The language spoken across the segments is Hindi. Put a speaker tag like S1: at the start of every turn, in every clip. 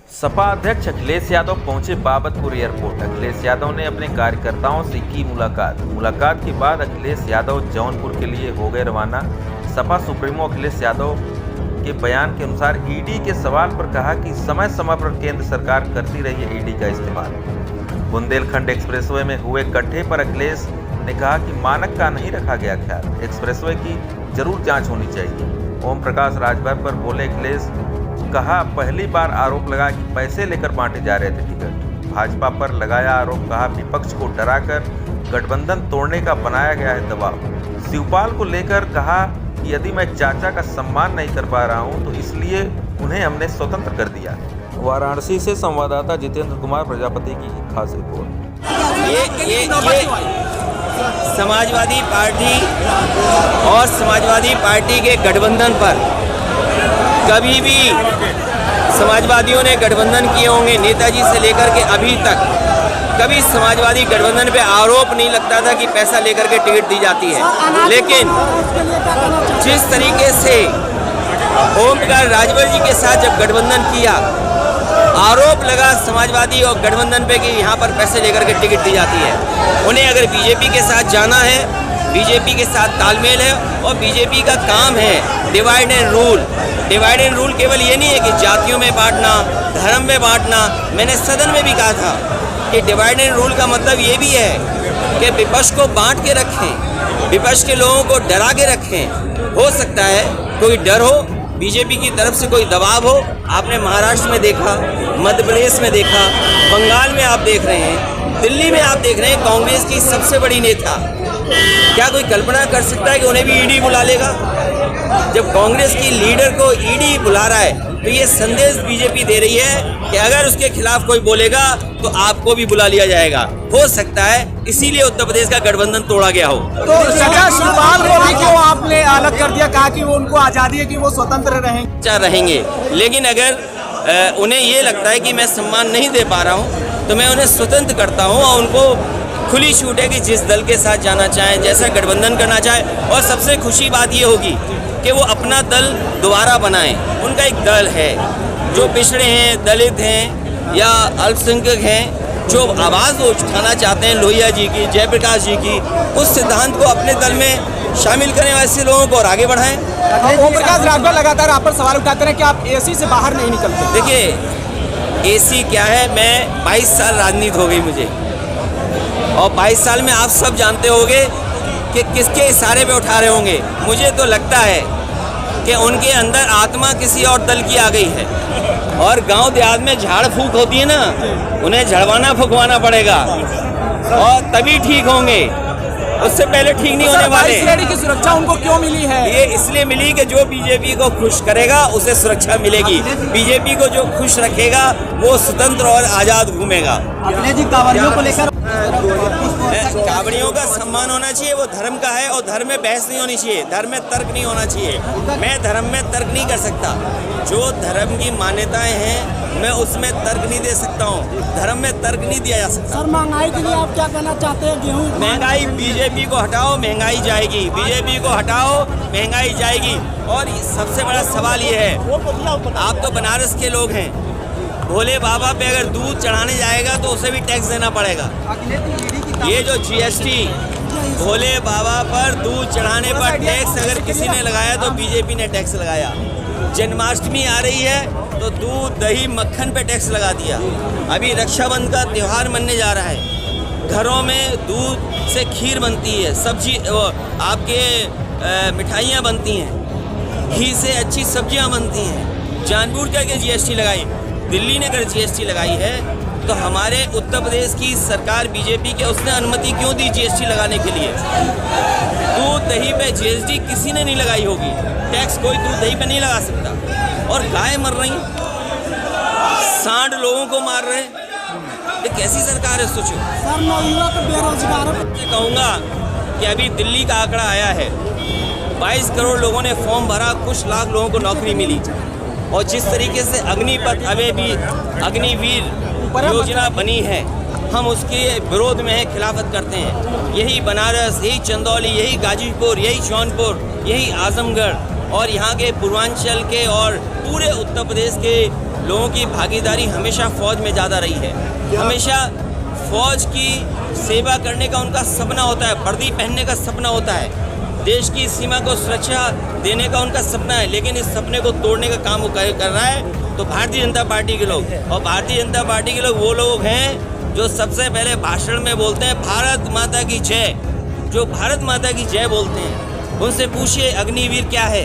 S1: सपा अध्यक्ष अखिलेश यादव पहुंचे बाबतपुर एयरपोर्ट। अखिलेश यादव ने अपने कार्यकर्ताओं से की मुलाकात के बाद अखिलेश यादव जौनपुर के लिए हो गए रवाना। सपा सुप्रीमो अखिलेश यादव के बयान के अनुसार ईडी के सवाल पर कहा कि समय समय पर केंद्र सरकार करती रही है ईडी का इस्तेमाल। बुंदेलखंड एक्सप्रेसवे में हुए गड्ढे पर अखिलेश ने कहा कि मानक का नहीं रखा गया ख्याल, एक्सप्रेसवे की जरूर जांच होनी चाहिए। ओम प्रकाश राजभर पर बोले अखिलेश, कहा पहली बार आरोप लगा कि पैसे लेकर बांटे जा रहे थे टिकट। भाजपा पर लगाया आरोप, कहा विपक्ष को डराकर गठबंधन तोड़ने का बनाया गया है दबाव। शिवपाल को लेकर कहा कि यदि मैं चाचा का सम्मान नहीं कर पा रहा हूं तो इसलिए उन्हें हमने स्वतंत्र कर दिया। वाराणसी से संवाददाता जितेंद्र कुमार प्रजापति की खास रिपोर्ट।
S2: ये समाजवादी पार्टी और समाजवादी पार्टी के गठबंधन पर कभी भी समाजवादियों ने गठबंधन किए होंगे, नेताजी से लेकर के अभी तक कभी समाजवादी गठबंधन पे आरोप नहीं लगता था कि पैसा लेकर के टिकट दी जाती है। लेकिन जिस तरीके से ओम प्रकाश राजभर जी के साथ जब गठबंधन किया, आरोप लगा समाजवादी और गठबंधन पे कि यहाँ पर पैसे लेकर के टिकट दी जाती है। उन्हें अगर बीजेपी के साथ जाना है, बीजेपी के साथ तालमेल है और बीजेपी का काम है divide and rule. Divide and rule केवल ये नहीं है कि जातियों में बांटना, धर्म में बांटना। मैंने सदन में भी कहा था कि डिवाइड एंड रूल का मतलब ये भी है कि विपक्ष को बांट के रखें, विपक्ष के लोगों को डरा के रखें। हो सकता है कोई डर हो, बीजेपी की तरफ से कोई दबाव हो। आपने महाराष्ट्र में देखा, मध्य प्रदेश में देखा, बंगाल में आप देख रहे हैं, दिल्ली में आप देख रहे हैं। कांग्रेस की सबसे बड़ी नेता, क्या कोई कल्पना कर सकता है कि उन्हें भी ईडी बुला लेगा? जब कांग्रेस की लीडर को ईडी बुला रहा है तो ये संदेश बीजेपी दे रही है कि अगर उसके खिलाफ कोई बोलेगा तो आपको भी बुला लिया जाएगा। हो सकता है इसीलिए उत्तर प्रदेश का गठबंधन तोड़ा गया हो।
S3: तो शिवपाल को भी क्यों आपने अलग कर दिया? कहा कि वो उनको आजादी है कि वो स्वतंत्र
S2: रहेंगे। लेकिन अगर उन्हें ये लगता है कि मैं सम्मान नहीं दे पा रहा हूँ तो मैं उन्हें स्वतंत्र करता हूँ और उनको खुली छूट है कि जिस दल के साथ जाना चाहें, जैसा गठबंधन करना चाहें। और सबसे खुशी बात ये होगी कि वो अपना दल दोबारा बनाएं। उनका एक दल है, जो पिछड़े हैं, दलित हैं या अल्पसंख्यक हैं, जो आवाज़ वो उठाना चाहते हैं लोहिया जी की, जयप्रकाश जी की, उस सिद्धांत को अपने दल में शामिल करें, वैसे लोगों को और आगे बढ़ाएं।
S3: ओम प्रकाश राजभर लगातार आप पर सवाल उठाते हैं कि आप एसी से बाहर नहीं निकलते।
S2: देखिए, एसी क्या है, मैं 22 साल राजनीति हो गई मुझे, और 22 साल में आप सब जानते होंगे कि किसके इशारे पे उठा रहे होंगे। मुझे तो लगता है कि उनके अंदर आत्मा किसी और दल की आ गई है। और गांव देहात में झाड़ फूक होती है ना, उन्हें झड़वाना फुकवाना पड़ेगा और तभी ठीक होंगे, उससे पहले ठीक नहीं होने वाले।
S3: सीआईडी की सुरक्षा उनको क्यों मिली है?
S2: ये इसलिए मिली कि जो बीजेपी को खुश करेगा उसे सुरक्षा मिलेगी। बीजेपी को जो खुश रखेगा वो स्वतंत्र और आजाद घूमेगा।
S3: अखिलेश जी कांवड़ियों को लेकर
S2: कांवड़ियों का सम्मान होना चाहिए, वो धर्म का है, और धर्म में बहस नहीं होनी चाहिए, धर्म में तर्क नहीं होना चाहिए। मैं धर्म में तर्क नहीं कर सकता। जो धर्म की मान्यताएं हैं मैं उसमें तर्क नहीं दे सकता हूँ, धर्म में तर्क नहीं दिया जा सकता।
S3: सर, महंगाई के लिए आप क्या कहना चाहते हैं? गेहूँ
S2: महंगाई, बीजेपी को हटाओ महंगाई जाएगी, बीजेपी को हटाओ महंगाई जाएगी। और सबसे बड़ा सवाल ये है, आप तो बनारस के लोग हैं, भोले बाबा पे अगर दूध चढ़ाने जाएगा तो उसे भी टैक्स देना पड़ेगा। ये जो जीएसटी, भोले बाबा पर दूध चढ़ाने पर टैक्स अगर किसी ने लगाया तो बीजेपी ने टैक्स लगाया। जन्माष्टमी आ रही है तो दूध, दही, मक्खन पे टैक्स लगा दिया। अभी रक्षाबंधन का त्यौहार मनने जा रहा है, घरों में दूध से खीर बनती है, सब्जी आपके मिठाइयाँ बनती हैं, घी से अच्छी सब्जियाँ बनती हैं। जानबूझ करके जीएसटी लगाई। दिल्ली ने अगर जीएसटी लगाई है तो हमारे उत्तर प्रदेश की सरकार बीजेपी के, उसने अनुमति क्यों दी जीएसटी लगाने के लिए? दूध दही पे जीएसटी किसी ने नहीं लगाई होगी, टैक्स कोई दूध दही पे नहीं लगा सकता। और गाय मर रही, सांड लोगों को मार रहे, ये कैसी सरकार है? सोचो।
S3: सर, नौयुवक बेरोजगार
S2: मैं कहूँगा कि अभी दिल्ली का आंकड़ा आया है, 22 करोड़ लोगों ने फॉर्म भरा, कुछ लाख लोगों को नौकरी मिली। और जिस तरीके से अग्निपथ, अग्निवीर योजना बनी है, हम उसके विरोध में है, खिलाफत करते हैं। यही बनारस, यही चंदौली, यही गाजीपुर, यही जौनपुर, यही आजमगढ़, और यहाँ के पूर्वांचल के और पूरे उत्तर प्रदेश के लोगों की भागीदारी हमेशा फौज में ज़्यादा रही है। हमेशा फौज की सेवा करने का उनका सपना होता है, वर्दी पहनने का सपना होता है, देश की सीमा को सुरक्षा देने का उनका सपना है। लेकिन इस सपने को तोड़ने का काम वो कर रहा है तो भारतीय जनता पार्टी के लोग, और भारतीय जनता पार्टी के लोग वो लोग हैं जो सबसे पहले भाषण में बोलते हैं भारत माता की जय। जो भारत माता की जय बोलते हैं उनसे पूछिए अग्निवीर क्या है।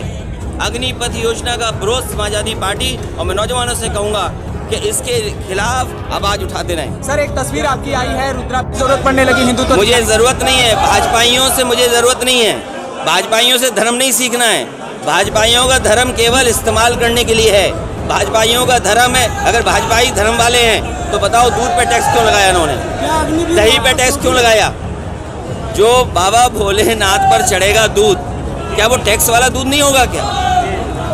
S2: अग्निपथ योजना का विरोध समाजवादी पार्टी और मैं नौजवानों से कहूँगा कि इसके खिलाफ आवाज उठाते रहें।
S3: सर, एक तस्वीर आपकी आई है, रुद्राक्ष की जरूरत पड़ने लगी हिंदुत्व।
S2: मुझे ज़रूरत नहीं है, भाजपाइयों से मुझे ज़रूरत नहीं है, भाजपाइयों से धर्म नहीं सीखना है। भाजपाइयों का धर्म केवल इस्तेमाल करने के लिए है। भाजपाइयों का धर्म है, अगर भाजपाई धर्म वाले हैं तो बताओ दूध पे टैक्स क्यों लगाया इन्होंने, दही पे टैक्स क्यों लगाया। जो बाबा भोलेनाथ पर चढ़ेगा दूध, क्या वो टैक्स वाला दूध नहीं होगा क्या?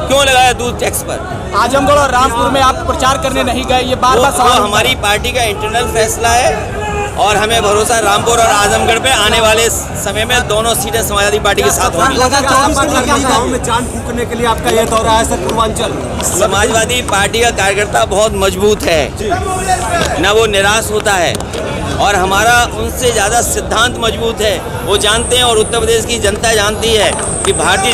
S2: क्यों लगाया दूध टैक्स पर?
S3: आजमगढ़ और रामपुर में आप प्रचार करने नहीं गए, ये बार बार
S2: वो हमारी पार्टी का इंटरनल फैसला है और हमें भरोसा रामपुर और आजमगढ़ पे आने वाले समय में दोनों सीटें समाजवादी पार्टी के साथ होंगी।
S3: गाँव में जान फूकने के लिए आपका ये दौरा है सर पूर्वांचल।
S2: समाजवादी पार्टी का कार्यकर्ता बहुत मजबूत है, ना वो निराश होता है और हमारा उनसे ज़्यादा सिद्धांत मजबूत है। वो जानते हैं और उत्तर प्रदेश की जनता जानती है कि भारतीय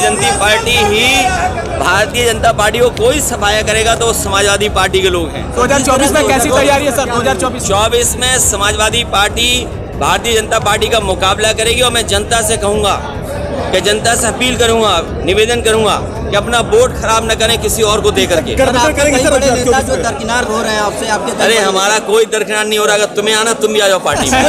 S2: जनता पार्टी को कोई सफाया करेगा तो वो समाजवादी पार्टी के लोग हैं।
S3: 2024 में कैसी तैयारी है सर? 2024
S2: में समाजवादी पार्टी भारतीय जनता पार्टी का मुकाबला करेगी और मैं जनता से कहूँगा कि जनता से अपील करूँगा, निवेदन करूँगा कि अपना वोट खराब न करें किसी और को दे करके।
S4: दरकिनार हो रहे हैं आपसे, आपके
S2: अरे हमारा कोई दरकिनार नहीं हो रहा, अगर तुम्हें आना तुम भी आ जाओ पार्टी में।